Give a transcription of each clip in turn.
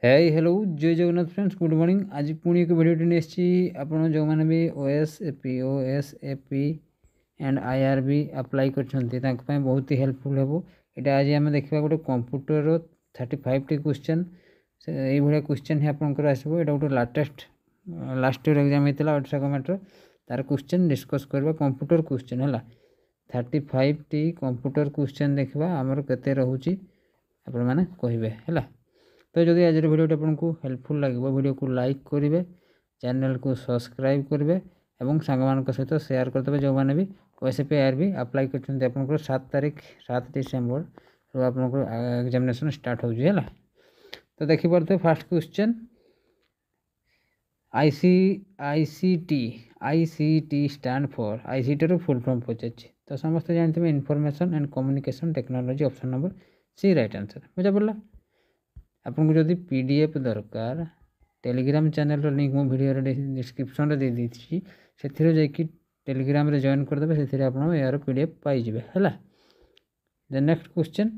Hi hello जय Jagannath friends good morning. आज पुणी एक भिडियो नहीं आपड़ जो मैंने भी ओएसएपी एंड आईआरबी अप्लाई कर बहुत ही हेल्पफुल हे। यहाँ आज आम देखा गोटे कंप्यूटर 35 टी क्वेश्चन से भाया क्वेश्चन ही आपंकर आसो। यहाँ गोटे लास्ट ईयर एग्जाम होता है ओडिशा गवर्नमेंट तार क्वेश्चन डिस्कस करवा कंप्यूटर क्वेश्चन है 35 टी कंप्यूटर क्वेश्चन देखा आमर के रोचे आपण मैंने कहे है। तो जदि आज भिडियो आपको हेल्पफुल लगे वीडियो को लाइक करेंगे, चैनल को सब्सक्राइब करेंगे और सांग सहित शेयर करदे जो मैंने भी ओएसएपी आईआरबी अप्लाई कर 7 तारीख 7 डिसेम्बर तो आपको एग्जामिनेशन स्टार्ट हो। तो देखिए first question ICT stand for ICT full form पचार तो समस्त जानते information and communication technology option number C right answer बुझा पड़ा। आपको जदि पीडीएफ दरकार टेलीग्राम चैनल लिंक मो वीडियो डिस्क्रिप्शन दे देती से जाकि टेलीग्राम रे जॉइन करदे से यार पीडीएफ पाइबे है। The next question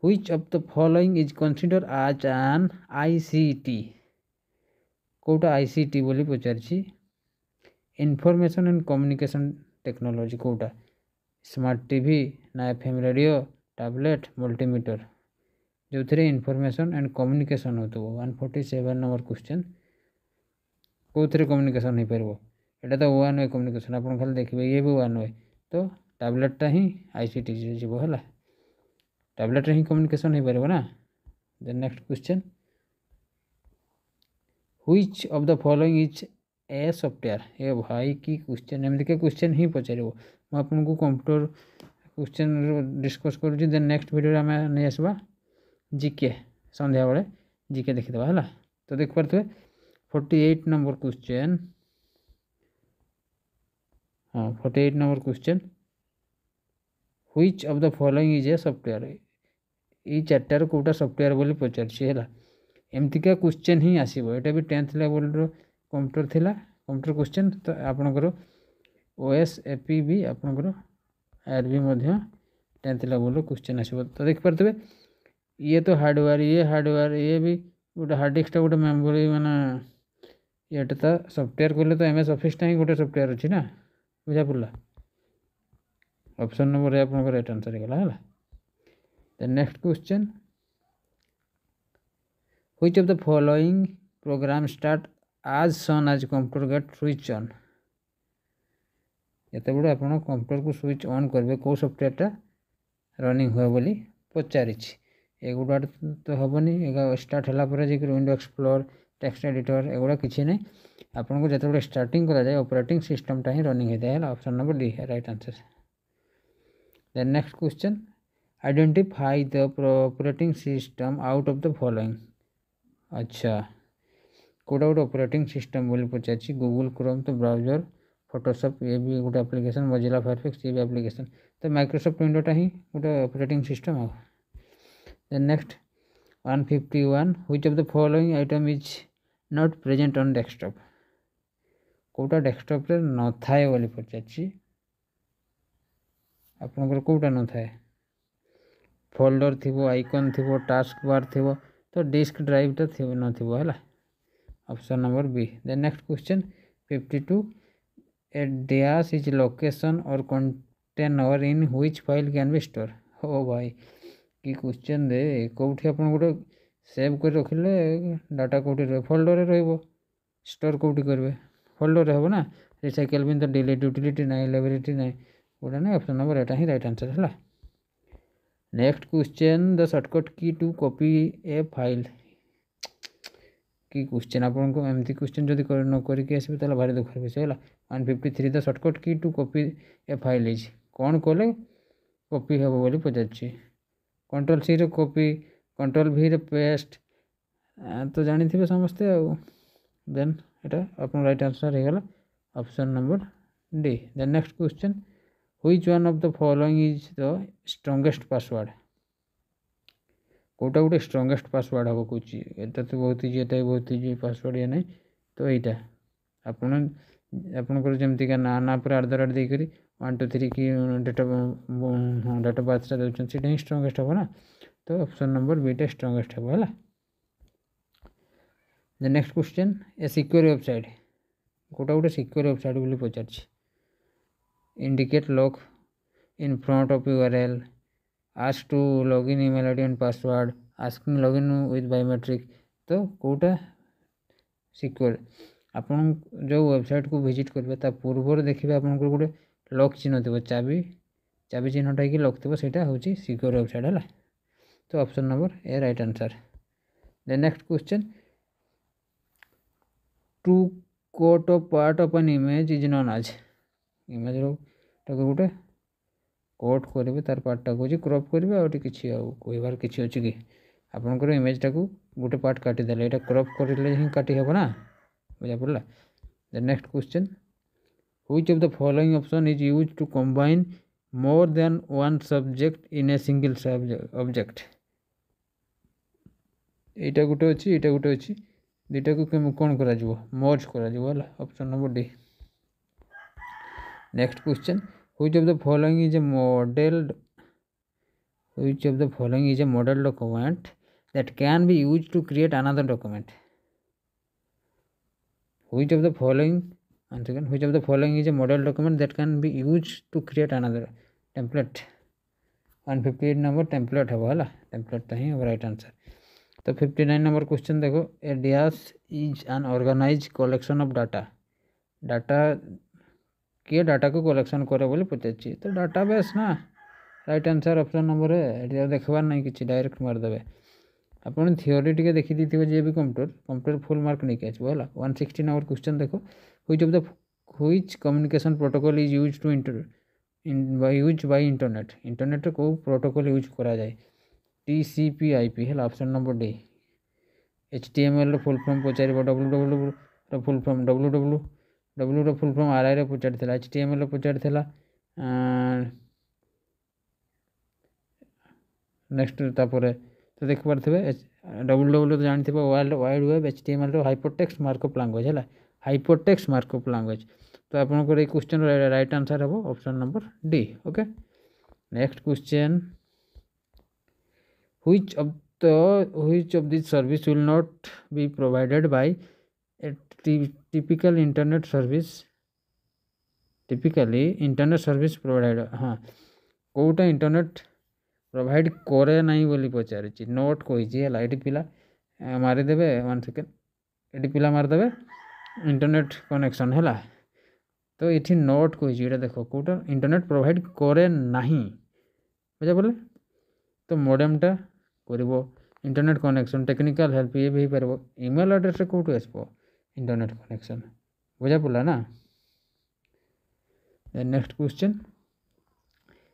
which of the following is consider as an ICT कोटा आईसीटी बोली पचार इनफॉरमेशन एंड कम्युनिकेशन टेक्नोलॉजी कोटा स्मार्ट टीवी ना एफएम रेडियो टैबलेट मल्टीमीटर जो थे इनफॉरमेशन एंड कम्युनिकेशन हो 147 नंबर क्वेश्चन कौ थे कम्युनिकेशन हो पार यहाँ तो 1 वे कम्युनिकेशन आप खाली देखिए ये भी 1 वे तो टैबलेटा ही आईसीटी जीव है टैबलेट ही कम्युनिकेशन हो पार ना। Then next question which of the following is a software ए भाई की क्वेश्चन एमती क्वेश्चन ही पचार मुझे कंप्यूटर क्वेश्चन डिस्कस करुँच। देन नेक्स्ट वीडियो आम नहीं आसवा जीके संध्या बेले जीके देखीदे है। तो देख पारे 48 नंबर क्वेश्चन हाँ 48 number question which of the following is a software ये चार्टार कौटा सॉफ्टवेयर बोली पचार एमतीका क्वेश्चन ही आसो। यहाँ भी 10th लेवल कंप्यूटर थिला कंप्यूटर क्वेश्चन तो आपणकर ओएसएपी भी आपणकर आईआरबी 10th लेवल क्वेश्चन आसो। तो देख पारे ये तो हार्डवेयर ये भी गोटे हार्ड डिस्क गोटे मेमोरी माना ये तो सॉफ्टवेयर कहले तो एमएस ऑफिस ही गोटे सॉफ्टवेयर अच्छी ना बुझा पड़ा। ऑप्शन नंबर आप राइट आंसर है। The next question which of the following programme start आज सन आज कंप्यूटर गेट स्विच ऑन ये बड़े आप कंप्यूटर को स्विच ऑन करेंगे कौ सॉफ्टवेयरटा रनिंग हुए बोली पचारि एगुड़ा तो हेनी स्टार्ट है विंडो एक्सप्लोर टेक्स्ट एडिटर एगुड़ा किसी ना आपको जो स्टार्टिंग कराए ऑपरेटिंग सिस्टमटा ही रनिंग होता है। ऑप्शन नंबर डी है right answer. Then next question identify the operating system out of the following अच्छा कौटा गोटे ऑपरेटिंग सिस्टम बोली पचार गूगल क्रोम तो ब्राउजर फोटोशॉप ये भी गोटे एप्लिकेशन मोजिला फायरफॉक्स ये भी एप्लिकेशन तो माइक्रोसॉफ्ट विंडोटा ही गोटे operating system uh. Then next 151 which of the following item is not present on desktop कोटा डेस्कटॉप रे न थाए बोली पचार आपनकर कोटा न थाए फोल्डर थिबो आइकन थिबो टास्क बार थिबो तो डिस्क ड्राइव टा थिबो न थिबो है। Option number B. Then next question 52 a dash is location or container in which file can be store ओ भाई कि क्वेश्चन दे कौटी आप गोटे सेव कर रखिले डाटा कौटी रहे फोल्डर रे स्टोर कौटी करेंगे फोल्डर रे हम ना रिसाइकल बिन तो डिलीट यूटिलिटी ना लाइब्रेरी ना गोटा ना। ऑप्शन नंबर एटा ही राइट आंसर है। Next question the shortcut key to copy a file कि क्वेश्चन आपको एमती क्वेश्चन जब न करके आसबे तो भारी दुखर विषय है। 153 the shortcut key to copy a file is कौन कले कॉपी हे बोली पचार कंट्रोल सी रे कॉपी कंट्रोल भी रे पेस्ट तो जानी थे समस्ते देन यहाँ आप राइट आंसर हो गला option number D. Then next question which one of the following is the strongest password कौटा गोटे स्ट्रॉन्गेस्ट पासवर्ड हम कौच एटा तो बहुत इजी एटा बहुत इजी पासवर्ड ये नहीं तो यहाँ आपणकर जमती ना ना पूरा @ देकर 1 2 3 कि डेट ऑफ बर्थटा देते ही स्ट्रॉन्गेस्ट हम ना तो ऑप्शन नंबर बीटा स्ट्रॉन्गेस्ट हम है। The next question a secure website गोटे गोटे सिक्योर वेबसाइट बोली पचार indicate lock in front of URL ask to login email ID and password asking login with biometric तो कोटा सिक्योर आपण जो वेबसाइट को विजिट करेंगे ता पूर्व देखिए आप गोटे लॉक चिन्ह थी चाबी चाबी चिन्हटा कि लॉक थी सेटा हूँ सिक्योर वेबसाइट है तो option number A right answer the next question to quote of part of an image is known as image गोटे कोट करेंगे तार पार्टा को क्रॉप करेंगे आउट किसी कहबार किसी अच्छे कि आपंकर इमेजटा को गोटे पार्ट काटिदेले यहाँ क्रॉप करें ही काटी हे ना बुझा पड़ा the next question which of the following option is use to combine more than one subject in a single object यहाँ गोटे अच्छी दुईटा को कौन कर मर्ज कर option number D next question which of the following is a model which of the following is a model document that can be used to create another document which of the following once again which of the following is a model document that can be used to create another template 158 number template है वाला template तो ही right answer तो 59 number question देखो a dash is an organise collection of data data किए data को collection करे बोले पचार तो डाटाबेस ना राइट आंसर ऑप्शन नंबर है देखबार ना कि डायरेक्ट मारदे आप थियोरी टी देखी दी जे भी कंप्यूटर फुल मार्क नहीं आसो है 160 नंबर क्वेश्चन देखो which of the which communication protocol is use to use by internet internet को प्रोटोकॉल यूज करा जाए TCP/IP है option number D HTML full form पचार www full form www full form RI पचार HTML पचार next तापर तो देख पारे www तो जानते World Wide Web HTML hypertext markup language है हाइपरटेक्स्ट मार्कअप लैंग्वेज तो आपंकर ये क्वेश्चन राइट आंसर हम option number D okay next question which of this service will not be provided by A typical internet service typically internet service provider हाँ Kota internet provide करे नहीं बोली पचार note कही है पिला मारिदेवे 1 सेकेंड ये पिला मारिदेवे इंटरनेट कनेक्शन है तो ये नोट कही देख कौटा इंटरनेट प्रोवाइड करे नहीं बुझा पड़े तो मॉडेमटा कर इंटरनेट कनेक्शन टेक्निकल हेल्प ये भी पार ईमेल एड्रेस कौटू आसो इंटरनेट कनेक्शन बुझा पड़ा ना next question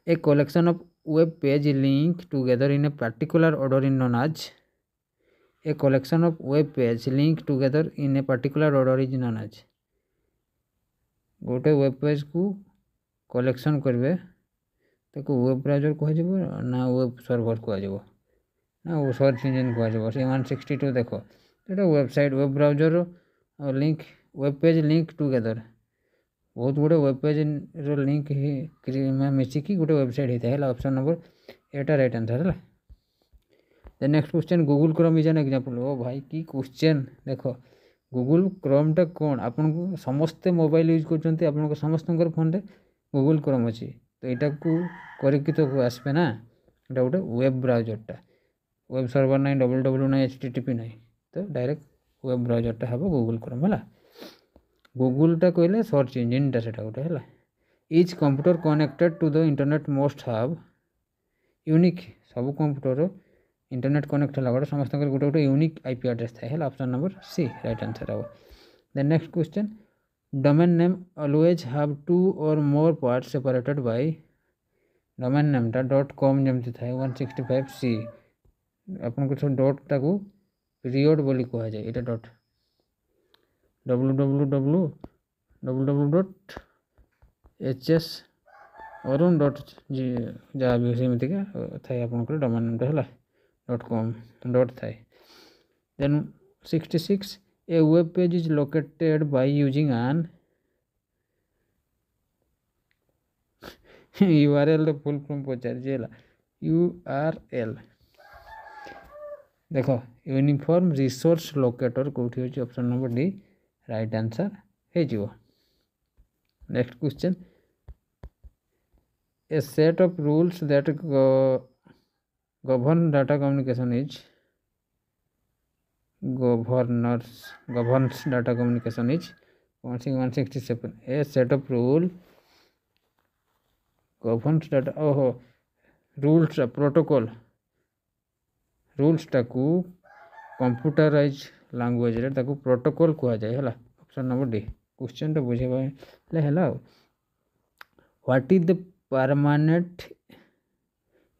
a collection of web page link together in a particular order is known as a collection of web page link together in a particular order is known as गोटे web page को collection करेंगे तो web browser कह ना web server कह ना वो search engine कह से 162 देख तो website web browser link web page link together बहुत गुड़े वेब पेज लिंक मिसिकी गोटे वेबसाइट होता है ऑप्शन नंबर एटा राइट आंसर है the next question Google Chrome is an example ओ भाई की क्वेश्चन देख गूगल क्रोमटा कौन आपन को समस्ते मोबाइल यूज करते आप समस्त फोन रे गूगल क्रोम अच्छी तो यहाँ को करके तो आसपे ना यहाँ गोटे वेब ब्राउजरटा वेब सर्वर ना www ना HTTP ना तो डायरेक्ट वेब ब्राउजरटा हम गूगल क्रोम है गूगलटा कहले सर्च इंजिनटा से गोटे है each computer connected to the internet must have unique सब कंप्यूटर इंटरनेट कनेक्ट है गोटे समस्त गोटे गोटे यूनिक IP एड्रेस था option number C right answer हम the next question domain name always have 2 or more part separated by domain नेमटा .com जमती था 165 सी आपन सब डॉटा को पीरियड बोली कह जाए ये डॉट www.hs अरुण डॉट जहाँ भी सेमती थाए आप डोमेन नेमटा है .com डॉट थाए then 66 a web page is located by using an URL full form पचार URL देख यूनिफॉर्म रिसोर्स लोकेटर कौटी होची option number D right answer हो। Next question a set of rules that govern data communication is governs data communication is 167 a set of rule governs data rules protocol rules टाकू computerise language रे ताकू protocol कहा जाए है option number D question तो बुझे है what is the permanent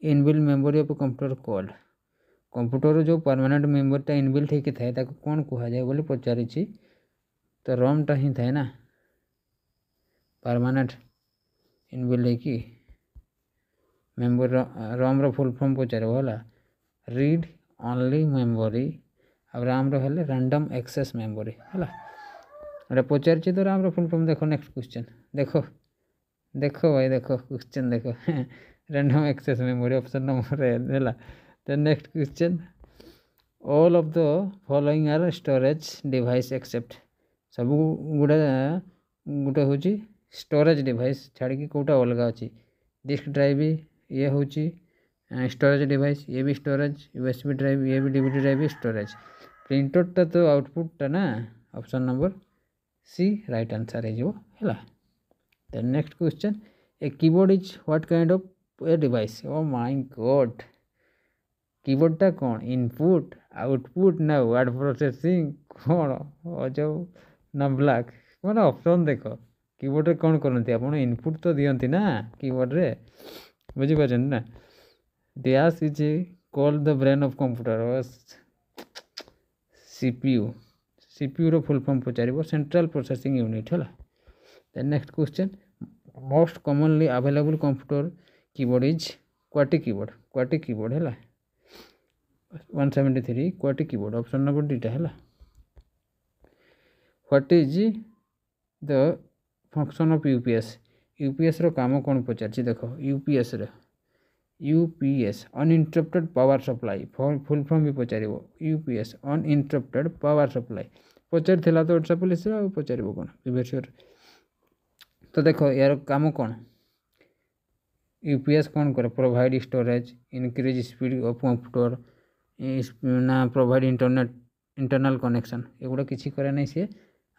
inbuilt memory of computer called computer जो परमानेंट मेमोरीटा इनबिल्ट होकर थाए ताकू कौन कहा जाए बोले पचारि तो रमटा ही थाए ना परमानेंट इनबिल्ट होकी मेमोरी रम रो फुल फॉर्म पचार है रीड ओनली मेमोरी अब राम हेले रैंडम एक्सेस मेमोरी है पचार तो राम रो फुल फॉर्म देखो नेक्स्ट क्वेश्चन देखो देखो भाई देखो क्वेश्चन देखो random access memory option number है तो next question all of the following are storage device except सब गुड़ा गोटे हूँ स्टोरेज डिवाइस छाड़ी कौटा अलग अच्छी डिस्क ड्राइव ये हूँ स्टोरेज डिवाइस ये भी स्टोरेज यूएसबी ड्राइव ये भी डीवीडी ड्राइव स्टोरेज प्रिंटरटा तो आउटपुटटा ना option number C right answer है। The next question a keyboard is what kind of a device oh my god keyboard टा कौन इनपुट आउटपुट ना वर्ड प्रोसेसिंग कौन जो नब्लाक मैंने ऑप्शन देखो कीबोर्ड रे कौन करते आप इनपुट तो दियंती ना कीबोर्ड रे बुझीपार ना dash is called the brain of computer CPU CPU रो फुल फॉर्म पचार सेंट्रल प्रोसेसिंग यूनिट है। Then next question most commonly available computer keyboard is QWERTY keyboard है 173 QWERTY keyboard option number D है। what is the function of UPS रो काम कौन पचार देखो UPS रे UPS uninterrupted power supply full form भी पचार UPS uninterrupted power supply पचार थिला तो WhatsApp police पचार कौन प्रीवियस ईयर तो देखो यार काम कौन यूपीएस कौन करे provide storage increase speed of computer ना प्रोवाइड इंटरनल कनेक्शन एगुड़ा किसी करे नहीं सी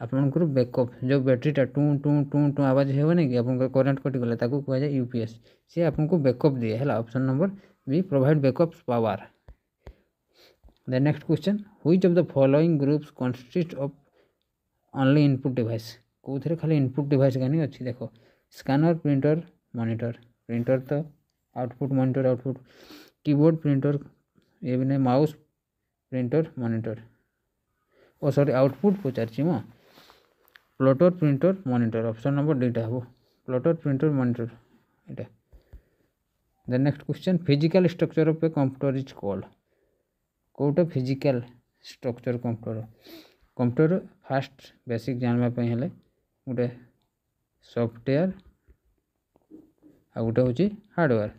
आपंकर बैकअप जो बैटेरीटा टू टू टू टू आवाज हो कि आप करेन्ट कटिगला कह जाए यूपीएस सी आपको बैकअप दिए है option number B provide backup power. The next question which of the following groups consist of only input device कौन खाली इनपुट डिवाइस का अच्छी देखो स्कैनर प्रिंटर मॉनिटर प्रिंटर तो output monitor output keyboard printer ये भी नहीं mouse printer monitor oh sorry output पचार मो plotter printer monitor option number डीटा हे प्लटर प्रिंटर मॉनिटर ये। The next question physical structure of a computer is called कौटा physical structure computer first basic जानवाई हेले गोटे सॉफ्टवेयर आ गोटे हूँ हार्डवेयर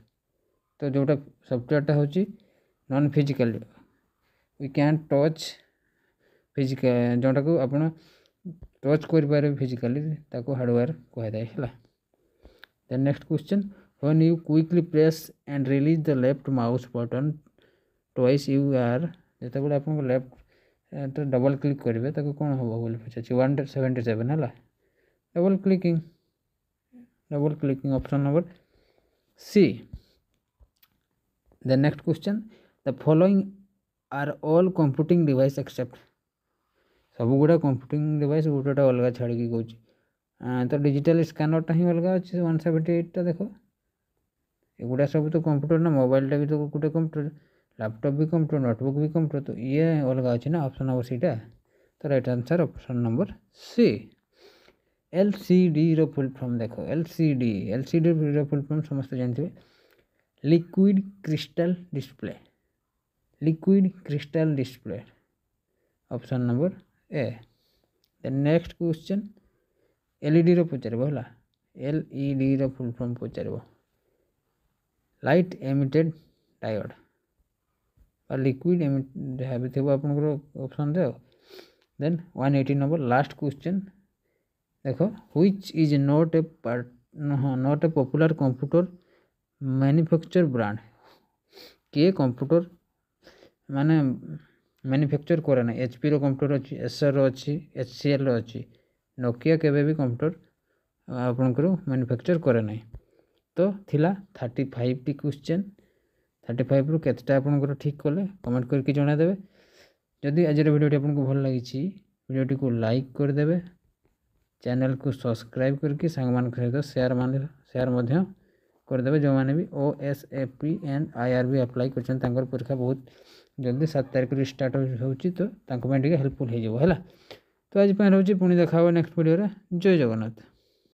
तो जोटा सॉफ्टवेयरटा हूँ non physical we can touch physical जोटा को आप टच कर फिजिकली ताको हार्डवेयर कहुए है। Then next question when you quickly press and release the left mouse button twice you are जो आप लेफ्ट तो डबल क्लिक करेंगे ताको कौन हम बोले पचार 177 है double clicking option number C. The next question the following are all computing devices except सब गुड़ा कंप्यूटिंग डिवाइस गोटेटा अलग छाड़ी कौन तो डिजिटल स्कैनरटा ही अलग अच्छे 178 देखो एगुड़ा सब तो कंप्यूटर ना मोबाइलटा भी तो गोटे कंप्यूटर लैपटॉप भी कंप्यूटर नोटबुक भी कंप्यूटर तो ये अलग अच्छे ना ऑप्शन नंबर सीटा तो right answer option number C. LCD रो फुल फॉर्म देखो एलसीडी रो फुल फॉर्म समस्त जानते liquid crystal display option number A. The next question LED रो पचार है एलईडी रो फुल फॉर्म पचार लाइट एमिटेड डायोड বা লিକ୍ୱିଡ଼ ଯାହା ବି ଥିବ ଆପଣଙ୍କର ଅପସନ୍ରେ ଆଉ। ଦେନ୍ 180 ନମ୍ବର ଲାଷ୍ଟ କ୍ୱେଶ୍ଚନ୍ ଦେଖ which is not a not a popular computer manufacture brand. କିଏ କମ୍ପ୍ୟୁଟର ମାନେ ମ୍ୟାନୁଫ୍ୟାକ୍ଚର करे ना HP कंप्यूटर अच्छी एसर अच्छी HCL अच्छी नोकिया केबे भी कंप्यूटर आपणकर मैन्युफैक्चर करे ना। तो थिला 35 टी क्वेश्चन 35 रु केतटा आपणकर ठीक कले कमेंट करके जणा देबे। जदि आज वीडियोटी आपको भल लगी वीडियोटी को लाइक कर देबे, चैनल को सब्सक्राइब करके सांग मान सहित शेयर मध्य कर देबे। जो माने भी OSAP एंड IRB अप्लाई करछन तांकर परीक्षा बहुत जल्दी 7 तारिख रे स्टार्ट होउची तो तांको हेल्पफुल हो जाए है। तो आज रोचे पुणी देखा नेक्स्ट वीडियो रे। जय जगन्नाथ।